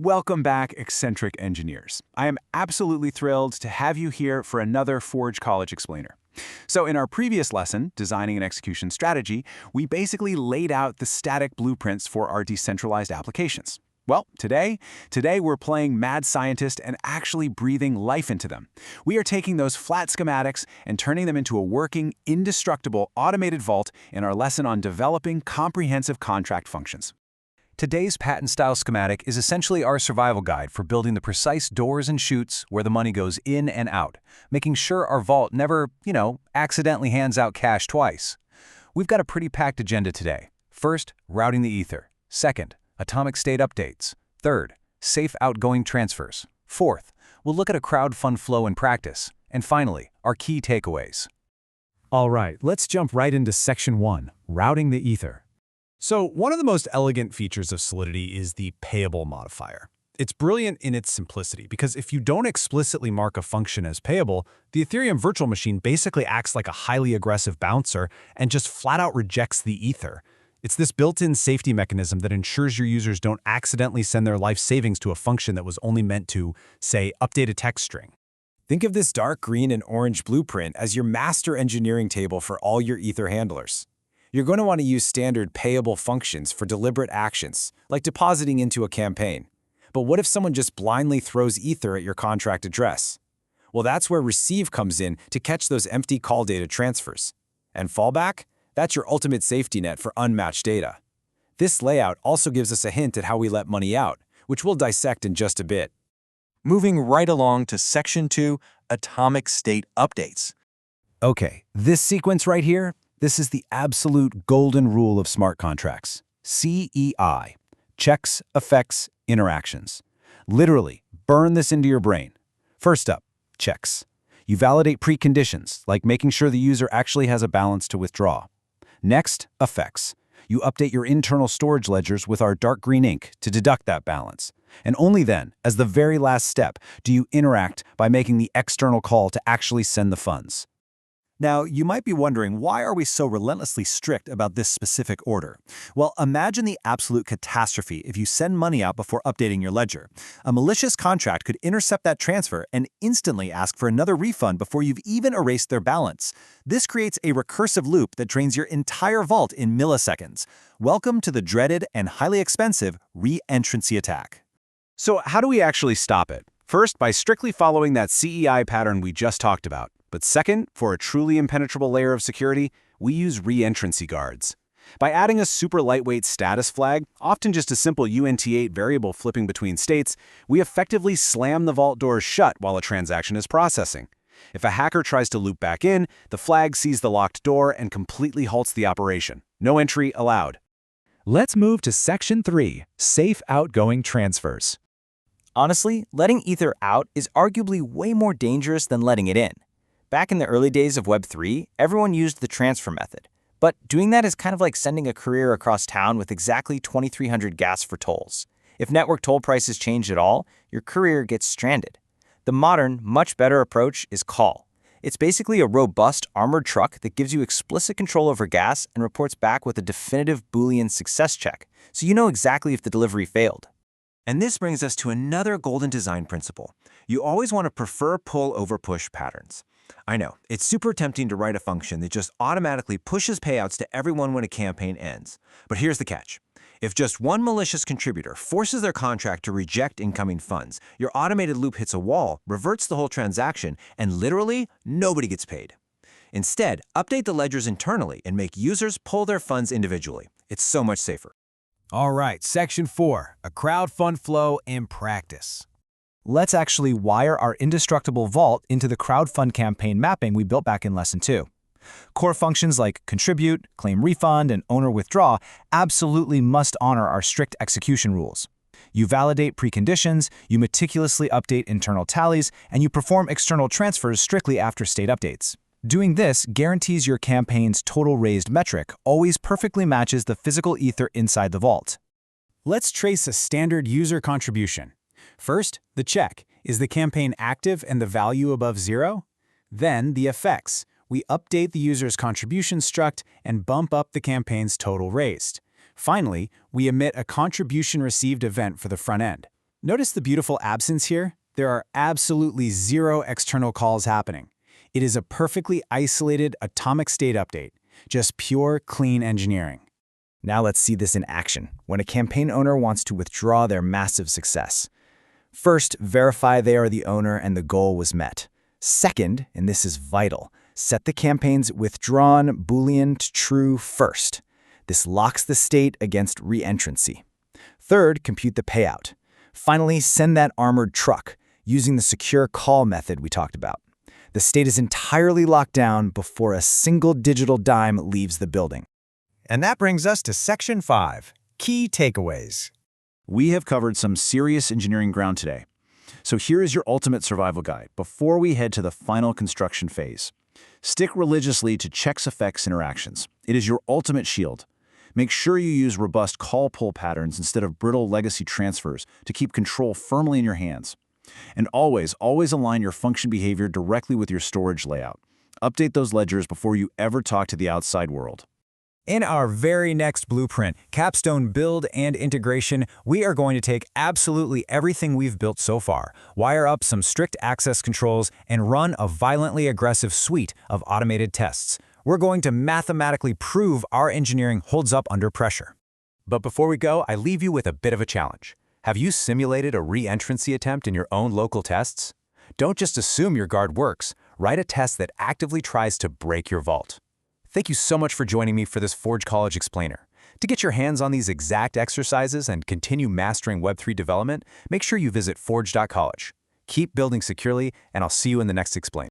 Welcome back, eccentric engineers. I am absolutely thrilled to have you here for another Forge College Explainer. So in our previous lesson, Designing an Execution Strategy, we basically laid out the static blueprints for our decentralized applications. Well, today we're playing mad scientist and actually breathing life into them. We are taking those flat schematics and turning them into a working, indestructible, automated vault in our lesson on developing comprehensive contract functions. Today's patent-style schematic is essentially our survival guide for building the precise doors and chutes where the money goes in and out, making sure our vault never, accidentally hands out cash twice. We've got a pretty packed agenda today. First, routing the ether. Second, atomic state updates. Third, safe outgoing transfers. Fourth, we'll look at a crowd fund flow in practice. And finally, our key takeaways. All right, let's jump right into Section 1, routing the ether. So one of the most elegant features of Solidity is the payable modifier. It's brilliant in its simplicity because if you don't explicitly mark a function as payable, the Ethereum virtual machine basically acts like a highly aggressive bouncer and just flat out rejects the ether. It's this built-in safety mechanism that ensures your users don't accidentally send their life savings to a function that was only meant to, say, update a text string. Think of this dark green and orange blueprint as your master engineering table for all your ether handlers. You're going to want to use standard payable functions for deliberate actions, like depositing into a campaign. But what if someone just blindly throws ether at your contract address? Well, that's where receive comes in to catch those empty call data transfers. And fallback? That's your ultimate safety net for unmatched data. This layout also gives us a hint at how we let money out, which we'll dissect in just a bit. Moving right along to Section 2, Atomic State Updates. Okay, this sequence right here, this is the absolute golden rule of smart contracts. CEI. Checks, effects, interactions. Literally, burn this into your brain. First up, checks. You validate preconditions, like making sure the user actually has a balance to withdraw. Next, effects. You update your internal storage ledgers with our dark green ink to deduct that balance. And only then, as the very last step, do you interact by making the external call to actually send the funds. Now, you might be wondering, why are we so relentlessly strict about this specific order? Well, imagine the absolute catastrophe if you send money out before updating your ledger. A malicious contract could intercept that transfer and instantly ask for another refund before you've even erased their balance. This creates a recursive loop that drains your entire vault in milliseconds. Welcome to the dreaded and highly expensive reentrancy attack. So how do we actually stop it? First, by strictly following that CEI pattern we just talked about. But second, for a truly impenetrable layer of security, we use reentrancy guards. By adding a super lightweight status flag, often just a simple UNT8 variable flipping between states, we effectively slam the vault doors shut while a transaction is processing. If a hacker tries to loop back in, the flag sees the locked door and completely halts the operation. No entry allowed. Let's move to Section 3, safe outgoing transfers. Honestly, letting ether out is arguably way more dangerous than letting it in. Back in the early days of Web3, everyone used the transfer method. But doing that is kind of like sending a courier across town with exactly 2,300 gas for tolls. If network toll prices change at all, your courier gets stranded. The modern, much better approach is call. It's basically a robust, armored truck that gives you explicit control over gas and reports back with a definitive Boolean success check, so you know exactly if the delivery failed. And this brings us to another golden design principle. You always want to prefer pull over push patterns. I know, it's super tempting to write a function that just automatically pushes payouts to everyone when a campaign ends. But here's the catch. If just one malicious contributor forces their contract to reject incoming funds, your automated loop hits a wall, reverts the whole transaction, and literally nobody gets paid. Instead, update the ledgers internally and make users pull their funds individually. It's so much safer. All right, Section 4, a crowd fund flow in practice. Let's actually wire our indestructible vault into the crowdfund campaign mapping we built back in Lesson 2. Core functions like contribute, claim refund, and owner withdraw absolutely must honor our strict execution rules. You validate preconditions, you meticulously update internal tallies, and you perform external transfers strictly after state updates. Doing this guarantees your campaign's total raised metric always perfectly matches the physical ether inside the vault. Let's trace a standard user contribution. First, the check. Is the campaign active and the value above 0? Then, the effects. We update the user's contribution struct and bump up the campaign's total raised. Finally, we emit a contribution received event for the front end. Notice the beautiful absence here? There are absolutely zero external calls happening. It is a perfectly isolated atomic state update, just pure, clean engineering. Now let's see this in action, when a campaign owner wants to withdraw their massive success. First, verify they are the owner and the goal was met. Second, and this is vital, set the campaign's withdrawn Boolean to true first. This locks the state against reentrancy. Third, compute the payout. Finally, send that armored truck, using the secure call method we talked about. The state is entirely locked down before a single digital dime leaves the building. And that brings us to Section 5, Key Takeaways. We have covered some serious engineering ground today. So here is your ultimate survival guide before we head to the final construction phase. Stick religiously to checks, effects, interactions. It is your ultimate shield. Make sure you use robust call-pull patterns instead of brittle legacy transfers to keep control firmly in your hands. And always align your function behavior directly with your storage layout. Update those ledgers before you ever talk to the outside world. In our very next blueprint, Capstone Build and Integration, we are going to take absolutely everything we've built so far, wire up some strict access controls, and run a violently aggressive suite of automated tests. We're going to mathematically prove our engineering holds up under pressure. But before we go, I leave you with a bit of a challenge. Have you simulated a reentrancy attempt in your own local tests? Don't just assume your guard works. Write a test that actively tries to break your vault. Thank you so much for joining me for this Forge College Explainer. To get your hands on these exact exercises and continue mastering Web3 development, make sure you visit forge.college. Keep building securely, and I'll see you in the next Explain.